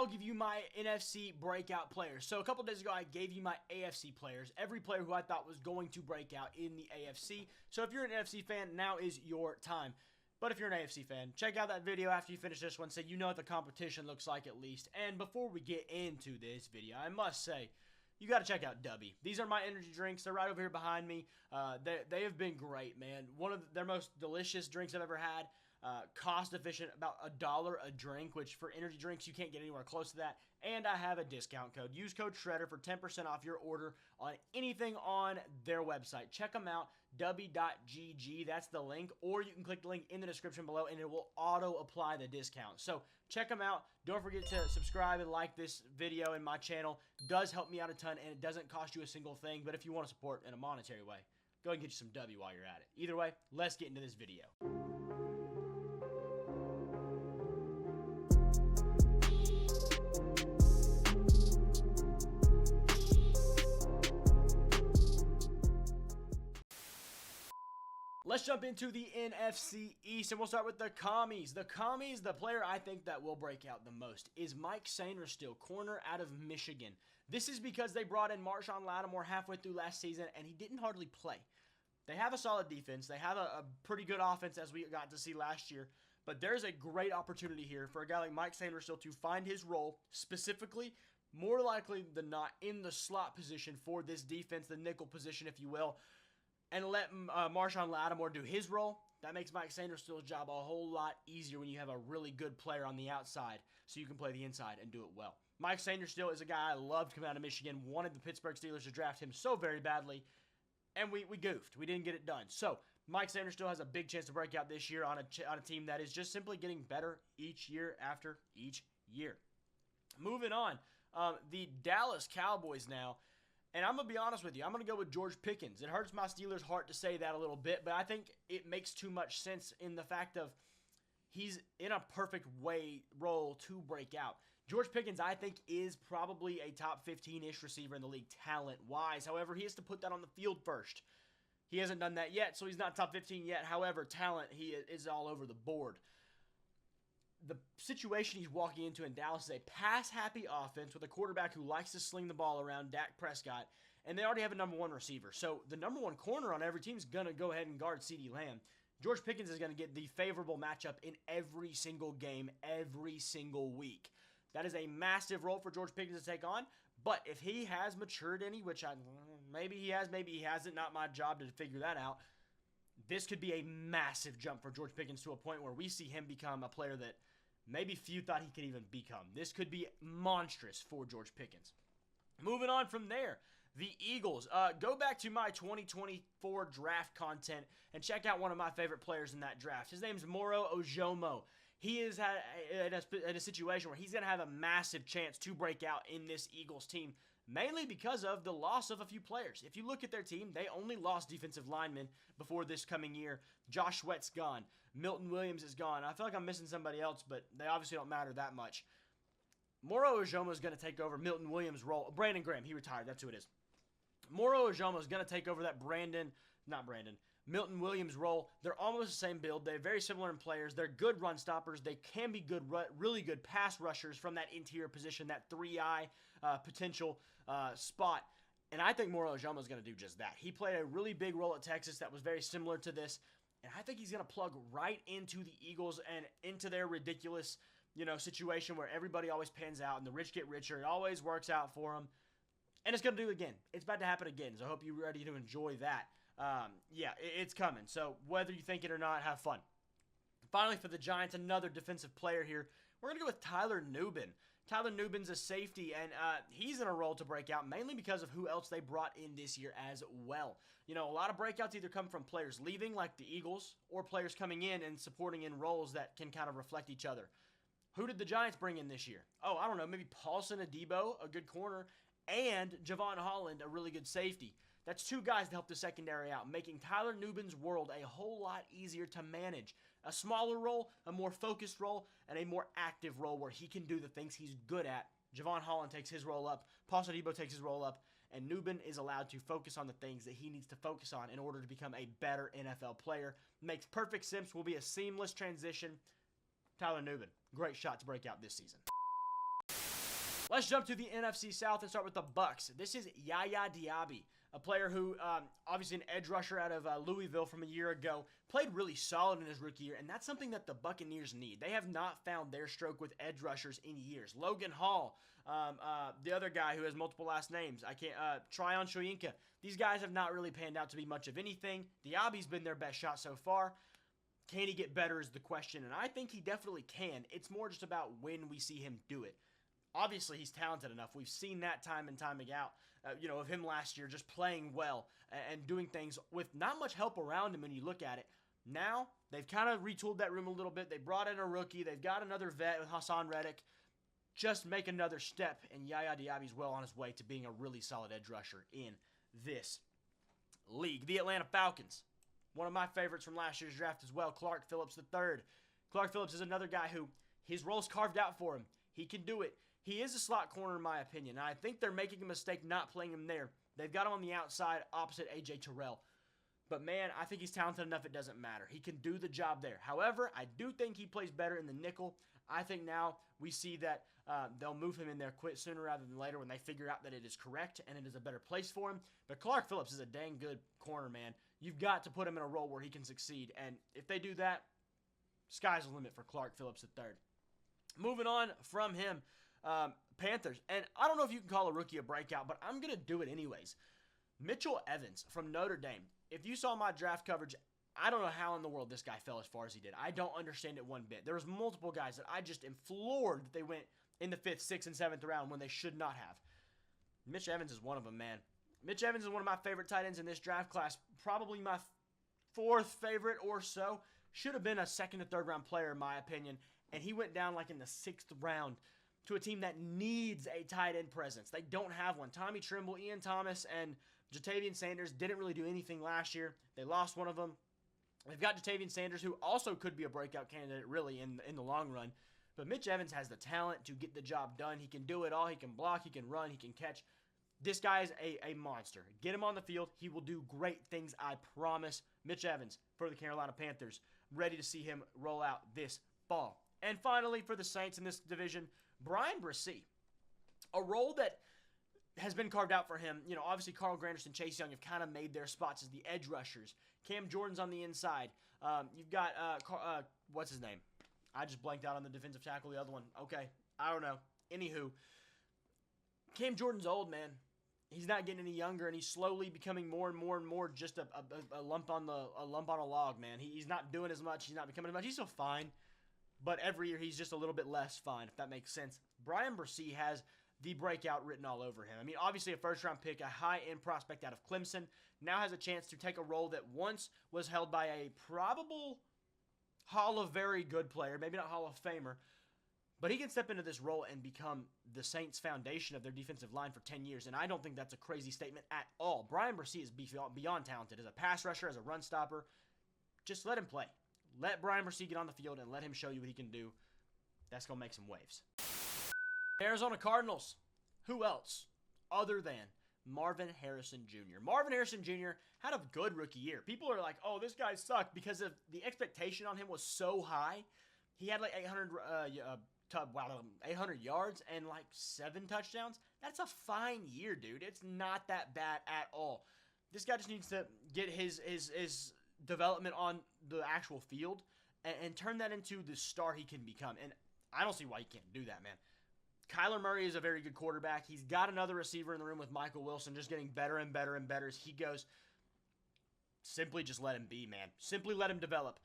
I'll give you my NFC breakout players. So a couple days ago, I gave you my AFC players. Every player who I thought was going to break out in the AFC. So if you're an NFC fan, now is your time. But if you're an AFC fan, check out that video after you finish this one so you know what the competition looks like at least. And before we get into this video, I must say, you got to check out Dubby. These are my energy drinks. They're right over here behind me. They have been great, man. One of their most delicious drinks I've ever had. Cost efficient, about $1 a drink, which for energy drinks, you can't get anywhere close to that. And I have a discount code. Use code SHREDDER for 10% off your order on anything on their website. Check them out, dubby.gg. That's the link. Or you can click the link in the description below, and it will auto-apply the discount. So check them out. Don't forget to subscribe and like this video and my channel. It does help me out a ton, and it doesn't cost you a single thing. But if you want to support in a monetary way, go ahead and get you some Dubby while you're at it. Either way, let's get into this video. Let's jump into the NFC East, and we'll start with the Commies. The player I think that will break out the most is Mike Sainristil, corner out of Michigan. This is because they brought in Marshon Lattimore halfway through last season, and he didn't hardly play. They have a solid defense. They have a pretty good offense, as we got to see last year. But there's a great opportunity here for a guy like Mike Sainristil to find his role, specifically, more likely than not, in the slot position for this defense, the nickel position, if you will, and let Marshon Lattimore do his role. That makes Mike Sainristil's job a whole lot easier when you have a really good player on the outside so you can play the inside and do it well. Mike Sainristil is a guy I loved coming out of Michigan, wanted the Pittsburgh Steelers to draft him so very badly, and we goofed. We didn't get it done. So Mike Sainristil has a big chance to break out this year on a team that is just simply getting better each year after each year. Moving on, the Dallas Cowboys now. And I'm going to be honest with you. I'm going to go with George Pickens. It hurts my Steelers' heart to say that a little bit, but I think it makes too much sense in the fact of he's in a perfect role to break out. George Pickens, I think, is probably a top 15-ish receiver in the league talent-wise. However, he has to put that on the field first. He hasn't done that yet, so he's not top 15 yet. However, talent, he is all over the board. The situation he's walking into in Dallas is a pass-happy offense with a quarterback who likes to sling the ball around, Dak Prescott, and they already have a number one receiver. So the number one corner on every team is going to go ahead and guard CeeDee Lamb. George Pickens is going to get the favorable matchup in every single game, every single week. That is a massive role for George Pickens to take on, but if he has matured any, which maybe he has, maybe he hasn't, not my job to figure that out, this could be a massive jump for George Pickens to a point where we see him become a player that maybe few thought he could even become. This could be monstrous for George Pickens. Moving on from there, the Eagles. Go back to my 2024 draft content and check out one of my favorite players in that draft. His name's Moro Ojomo. He is in a situation where he's going to have a massive chance to break out in this Eagles team, mainly because of the loss of a few players. If you look at their team, they only lost defensive linemen before this coming year. Josh Sweat's gone. Milton Williams is gone. I feel like I'm missing somebody else, but they obviously don't matter that much. Moro Ojomo is going to take over Milton Williams' role. Brandon Graham, he retired. That's who it is. Moro Ojomo is going to take over that Milton Williams role. They're almost the same build. They're very similar in players. They're good run stoppers. They can be good, really good pass rushers from that interior position, that 3-eye potential spot. And I think Moro Ojomo is going to do just that. He played a really big role at Texas that was very similar to this. And I think he's going to plug right into the Eagles and into their ridiculous, situation where everybody always pans out and the rich get richer. It always works out for them. And it's going to do it again. It's about to happen again. So I hope you're ready to enjoy that. Yeah, it's coming. So whether you think it or not, have fun. Finally, for the Giants, another defensive player here. We're going to go with Tyler Nubin. Tyler Nubin's a safety, and he's in a role to break out, mainly because of who else they brought in this year as well. A lot of breakouts either come from players leaving, like the Eagles, or players coming in and supporting in roles that can kind of reflect each other. Who did the Giants bring in this year? Oh, I don't know, maybe Paulson Adebo, a good corner, and Javon Holland, a really good safety. That's two guys to help the secondary out, making Tyler Nubin's world a whole lot easier to manage. A smaller role, a more focused role, and a more active role where he can do the things he's good at. Javon Holland takes his role up, Paulson Adebo takes his role up, and Nubin is allowed to focus on the things that he needs to focus on in order to become a better NFL player. Makes perfect sense, will be a seamless transition. Tyler Nubin, great shot to break out this season. Let's jump to the NFC South and start with the Bucs. This is Yaya Diaby, a player who, obviously an edge rusher out of Louisville from a year ago, played really solid in his rookie year, and that's something that the Buccaneers need. They have not found their stroke with edge rushers in years. Logan Hall, the other guy who has multiple last names, Tryon Shoyinka. These guys have not really panned out to be much of anything. Diaby's been their best shot so far. Can he get better is the question, and I think he definitely can. It's more just about when we see him do it. Obviously, he's talented enough. We've seen that time and time out, of him last year just playing well and doing things with not much help around him when you look at it. Now, they've kind of retooled that room a little bit. They brought in a rookie. They've got another vet with Hassan Reddick. Just make another step, and Yaya Diaby's well on his way to being a really solid edge rusher in this league. The Atlanta Falcons, one of my favorites from last year's draft as well, Clark Phillips III. Clark Phillips is another guy who his role's carved out for him. He can do it. He is a slot corner in my opinion. I think they're making a mistake not playing him there. They've got him on the outside opposite A.J. Terrell. But man, I think he's talented enough it doesn't matter. He can do the job there. However, I do think he plays better in the nickel. I think now we see that they'll move him in there sooner rather than later when they figure out that it is correct and it is a better place for him. But Clark Phillips is a dang good corner, man. You've got to put him in a role where he can succeed. And if they do that, sky's the limit for Clark Phillips III. Moving on from him, Panthers. And I don't know if you can call a rookie a breakout, but I'm going to do it anyways. Mitchell Evans from Notre Dame. If you saw my draft coverage, I don't know how in the world this guy fell as far as he did. I don't understand it one bit. There was multiple guys that I just am floored that they went in the 5th, 6th, and 7th round when they should not have. Mitch Evans is one of them, man. Mitch Evans is one of my favorite tight ends in this draft class. Probably my 4th favorite or so. Should have been a 2nd or 3rd round player in my opinion. And he went down like in the 6th round to a team that needs a tight end presence. They don't have one. Tommy Trimble, Ian Thomas, and Jatavian Sanders didn't really do anything last year. They lost one of them. They've got Jatavian Sanders, who also could be a breakout candidate really in the long run. But Mitch Evans has the talent to get the job done. He can do it all. He can block. He can run. He can catch. This guy is a monster. Get him on the field. He will do great things, I promise. Mitch Evans for the Carolina Panthers. Ready to see him roll out this fall. And finally, for the Saints in this division, Brian Bresee. A role that has been carved out for him. Obviously Carl Granderson, Chase Young have kind of made their spots as the edge rushers. Cam Jordan's on the inside. You've got, what's his name? I just blanked out on the defensive tackle, the other one. Okay, I don't know. Anywho, Cam Jordan's old, man. He's not getting any younger, and he's slowly becoming more and more just a lump on a log, man. He's not doing as much. He's not becoming as much. He's still fine, but every year he's just a little bit less fine, if that makes sense. Brian Bresee has the breakout written all over him. I mean, obviously a first-round pick, a high-end prospect out of Clemson, now has a chance to take a role that once was held by a probable Hall of Very Good player, maybe not Hall of Famer, but he can step into this role and become the Saints' foundation of their defensive line for 10 years, and I don't think that's a crazy statement at all. Brian Bresee is beyond talented. As a pass rusher, as a run stopper, just let him play. Let Brian Bresee get on the field and let him show you what he can do. That's going to make some waves. Arizona Cardinals. Who else other than Marvin Harrison Jr.? Marvin Harrison Jr. had a good rookie year. People are like, oh, this guy sucked because of the expectation on him was so high. He had like 800 yards and like 7 touchdowns. That's a fine year, dude. It's not that bad at all. This guy just needs to get his development on the actual field and turn that into the star he can become. And I don't see why he can't do that, man. Kyler Murray is a very good quarterback. He's got another receiver in the room with Michael Wilson, just getting better and better and better as he goes. Simply just let him be, man. Simply let him develop.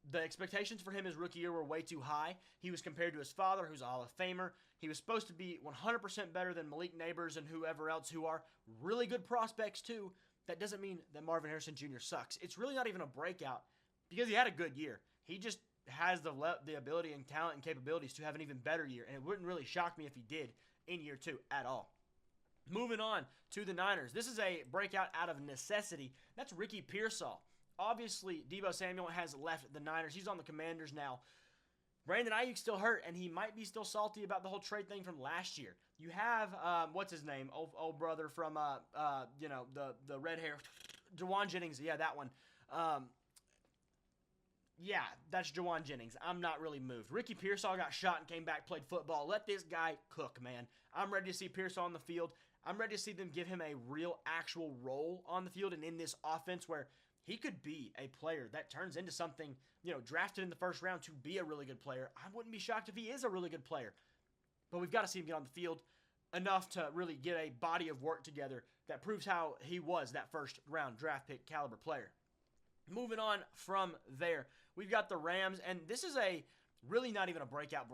The expectations for him his rookie year were way too high. He was compared to his father, who's a Hall of Famer. He was supposed to be 100% better than Malik Neighbors and whoever else who are really good prospects too. That doesn't mean that Marvin Harrison Jr. sucks. It's really not even a breakout because he had a good year. He just has the ability and talent and capabilities to have an even better year, and it wouldn't really shock me if he did in year 2 at all. Moving on to the Niners. This is a breakout out of necessity. That's Ricky Pearsall. Obviously, Deebo Samuel has left the Niners. He's on the Commanders now. Brandon Ayuk's still hurt, and he might be still salty about the whole trade thing from last year. You have, what's his name? Old brother from, the red hair. Jawan Jennings. Yeah, that one. yeah, that's Jawan Jennings. I'm not really moved. Ricky Pearsall got shot and came back, played football. Let this guy cook, man. I'm ready to see Pearsall on the field. I'm ready to see them give him a real, actual role on the field and in this offense where he could be a player that turns into something, drafted in the first round to be a really good player. I wouldn't be shocked if he is a really good player. But we've got to see him get on the field enough to really get a body of work together that proves how he was that first round draft pick caliber player. Moving on from there, we've got the Rams, and this is a really not even a breakout.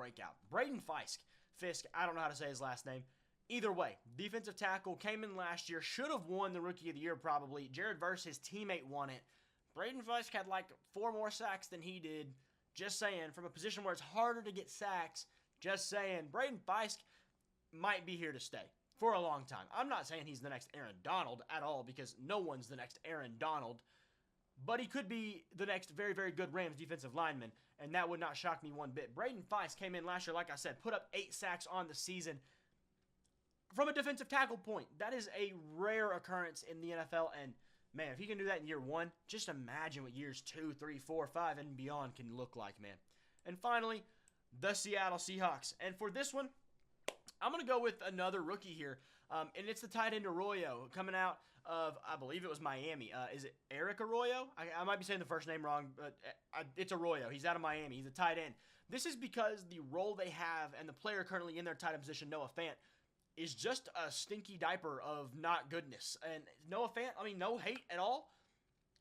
Braden Fisk, I don't know how to say his last name. Either way, defensive tackle, came in last year, should have won the Rookie of the Year probably. Jared Verse, his teammate, won it. Braden Fisk had like 4 more sacks than he did. Just saying, from a position where it's harder to get sacks, just saying, Braden Fisk might be here to stay for a long time. I'm not saying he's the next Aaron Donald at all, because no one's the next Aaron Donald. But he could be the next very, very good Rams defensive lineman, and that would not shock me one bit. Braden Fisk came in last year, like I said, put up 8 sacks on the season. From a defensive tackle point, that is a rare occurrence in the NFL, and man, if he can do that in year 1, just imagine what years 2, 3, 4, 5, and beyond can look like, man. And finally, the Seattle Seahawks. And for this one, I'm going to go with another rookie here, and it's the tight end Arroyo coming out of, I believe it was Miami. Is it Eric Arroyo? I might be saying the first name wrong, but it's Arroyo. He's out of Miami. He's a tight end. This is because the role they have and the player currently in their tight end position, Noah Fant, is just a stinky diaper of not goodness. And Noah Fant, no hate at all.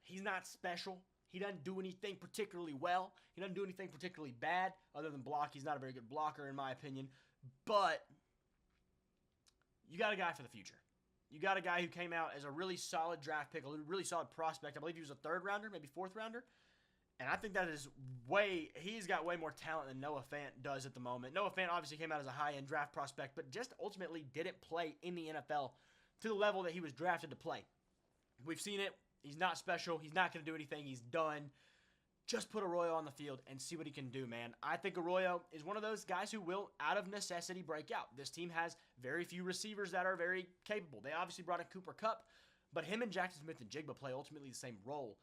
He's not special. He doesn't do anything particularly well. He doesn't do anything particularly bad other than block. He's not a very good blocker in my opinion. But you got a guy for the future. You got a guy who came out as a really solid draft pick, a really solid prospect. I believe he was a 3rd rounder, maybe 4th rounder. And I think that is he's got way more talent than Noah Fant does at the moment. Noah Fant obviously came out as a high-end draft prospect, but just ultimately didn't play in the NFL to the level that he was drafted to play. We've seen it. He's not special. He's not going to do anything. He's done. Just put Arroyo on the field and see what he can do, man. I think Arroyo is one of those guys who will, out of necessity, break out. This team has very few receivers that are very capable. They obviously brought in Cooper Kupp, but him and Jackson Smith and Jigba play ultimately the same role.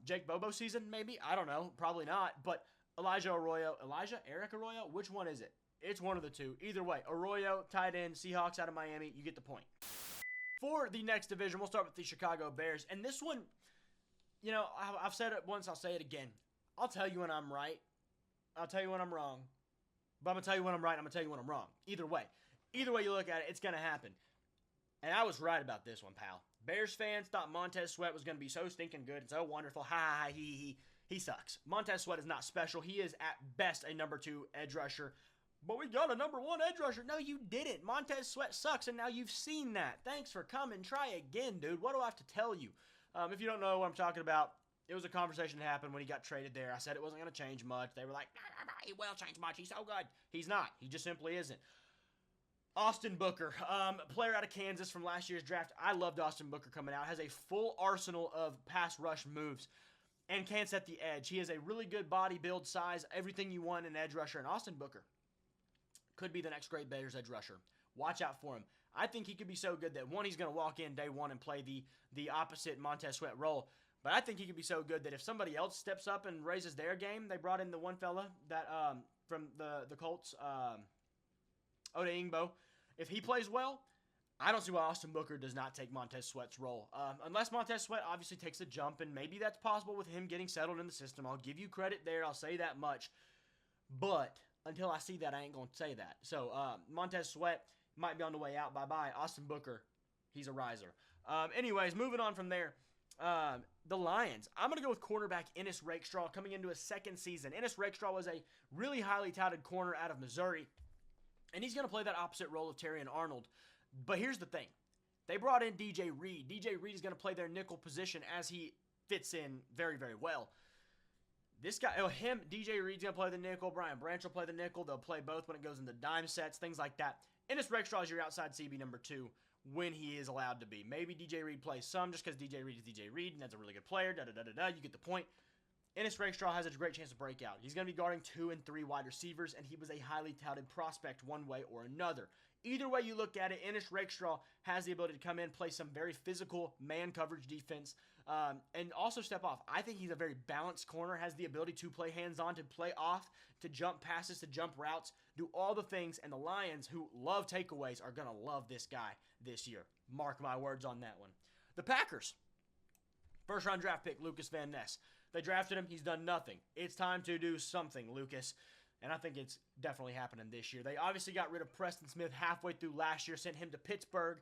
Jake Bobo season, maybe? I don't know. Probably not. But Eric Arroyo? Which one is it? It's one of the two. Either way, Arroyo, tight end, Seahawks out of Miami. You get the point. For the next division, we'll start with the Chicago Bears. And this one, I've said it once, I'll say it again. I'll tell you when I'm right. I'll tell you when I'm wrong. But I'm going to tell you when I'm right, I'm going to tell you when I'm wrong. Either way you look at it, it's going to happen. And I was right about this one, pal. Bears fans thought Montez Sweat was going to be so stinking good and so wonderful. Ha, he sucks. Montez Sweat is not special. He is at best a number 2 edge rusher. But we got a number 1 edge rusher. No, you didn't. Montez Sweat sucks, and now you've seen that. Thanks for coming. Try again, dude. What do I have to tell you? If you don't know what I'm talking about, it was a conversation that happened when he got traded there. I said it wasn't going to change much. They were like, no, he will change much. He's so good. He's not. He just simply isn't. Austin Booker, player out of Kansas from last year's draft. I loved Austin Booker coming out. Has a full arsenal of pass rush moves and can set the edge. He has a really good body, build, size, everything you want in an edge rusher. And Austin Booker could be the next great Bears edge rusher. Watch out for him. I think he could be so good that, one, he's going to walk in day 1 and play the opposite Montez Sweat role. But I think he could be so good that if somebody else steps up and raises their game, they brought in the one fella that from the Colts, Oda Ingbo. If he plays well, I don't see why Austin Booker does not take Montez Sweat's role. Unless Montez Sweat obviously takes a jump, and maybe that's possible with him getting settled in the system. I'll give you credit there. I'll say that much. But until I see that, I ain't going to say that. So Montez Sweat might be on the way out. Bye-bye. Austin Booker, he's a riser. Anyways, moving on from there. The Lions. I'm going to go with cornerback Ennis Rakestraw coming into his 2nd season. Ennis Rakestraw was a really highly touted corner out of Missouri. And he's going to play that opposite role of Terrion Arnold. But here's the thing. They brought in DJ Reed. DJ Reed is going to play their nickel position as he fits in very, very well. This guy, DJ Reed's going to play the nickel. Brian Branch will play the nickel. They'll play both when it goes into dime sets, things like that. Ennis Rakestraw is your outside CB number 2 when he is allowed to be. Maybe DJ Reed plays some just because DJ Reed is DJ Reed and that's a really good player. You get the point. Ennis Rakestraw has a great chance to break out. He's going to be guarding 2 and 3 wide receivers, and he was a highly touted prospect one way or another. Either way you look at it, Ennis Rakestraw has the ability to come in, play some very physical man coverage defense, and also step off. I think he's a very balanced corner, has the ability to play hands-on, to play off, to jump passes, to jump routes, do all the things, and the Lions, who love takeaways, are going to love this guy this year. Mark my words on that one. The Packers. First-round draft pick, Lucas Van Ness. They drafted him. He's done nothing. It's time to do something, Lucas. And I think it's definitely happening this year. They obviously got rid of Preston Smith halfway through last year, sent him to Pittsburgh.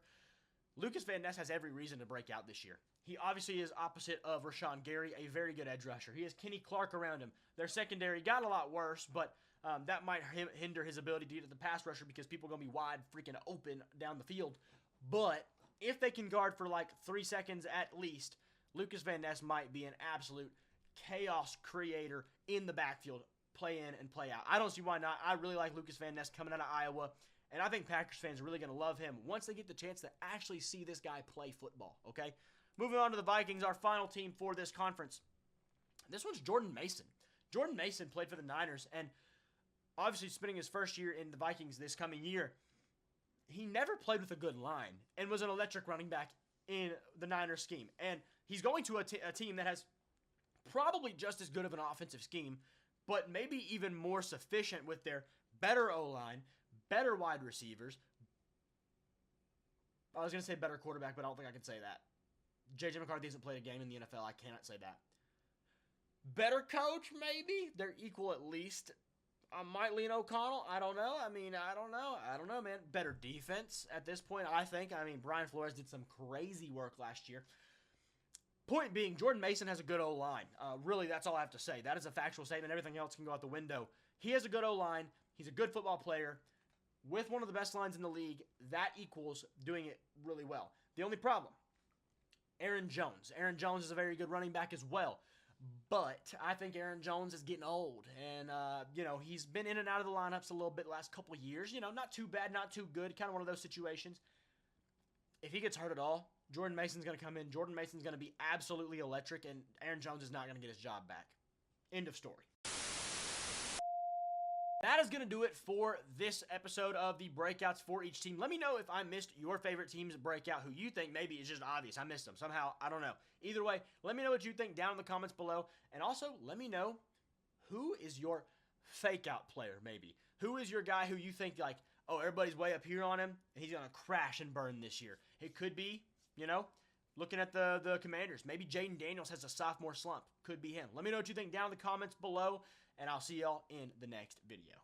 Lucas Van Ness has every reason to break out this year. He obviously is opposite of Rashawn Gary, a very good edge rusher. He has Kenny Clark around him. Their secondary got a lot worse, but that might hinder his ability to get to the pass rusher because people are going to be wide freaking open down the field. But if they can guard for like 3 seconds at least, Lucas Van Ness might be an absolute chaos creator in the backfield, play in and play out. I don't see why not. I really like Lucas Van Ness coming out of Iowa, and I think Packers fans are really going to love him once they get the chance to actually see this guy play football, okay? Moving on to the Vikings, our final team for this conference. This one's Jordan Mason. Jordan Mason played for the Niners, and obviously spending his first year in the Vikings this coming year, he never played with a good line and was an electric running back in the Niners scheme. And he's going to a team that has probably just as good of an offensive scheme, but maybe even more sufficient with their better O-line, better wide receivers. I was going to say better quarterback, but I don't think I can say that. J.J. McCarthy hasn't played a game in the NFL. I cannot say that. Better coach, maybe? They're equal at least. I might lean O'Connell. I don't know. I don't know, man. Better defense at this point, I think. Brian Flores did some crazy work last year. Point being, Jordan Mason has a good O-line. Really, that's all I have to say. That is a factual statement. Everything else can go out the window. He has a good O-line. He's a good football player. With one of the best lines in the league, that equals doing it really well. The only problem, Aaron Jones. Aaron Jones is a very good running back as well. But I think Aaron Jones is getting old. And, he's been in and out of the lineups a little bit the last couple of years. Not too bad, not too good. Kind of one of those situations. If he gets hurt at all, Jordan Mason's going to come in. Jordan Mason's going to be absolutely electric. And Aaron Jones is not going to get his job back. End of story. That is going to do it for this episode of the breakouts for each team. Let me know if I missed your favorite team's breakout, who you think maybe is just obvious. I missed them somehow. I don't know. Either way, let me know what you think down in the comments below. And also, let me know who is your fake out player, maybe. Who is your guy who you think, like, oh, everybody's way up here on him, and he's going to crash and burn this year. It could be, looking at the Commanders. Maybe Jaden Daniels has a sophomore slump. Could be him. Let me know what you think down in the comments below. And I'll see y'all in the next video.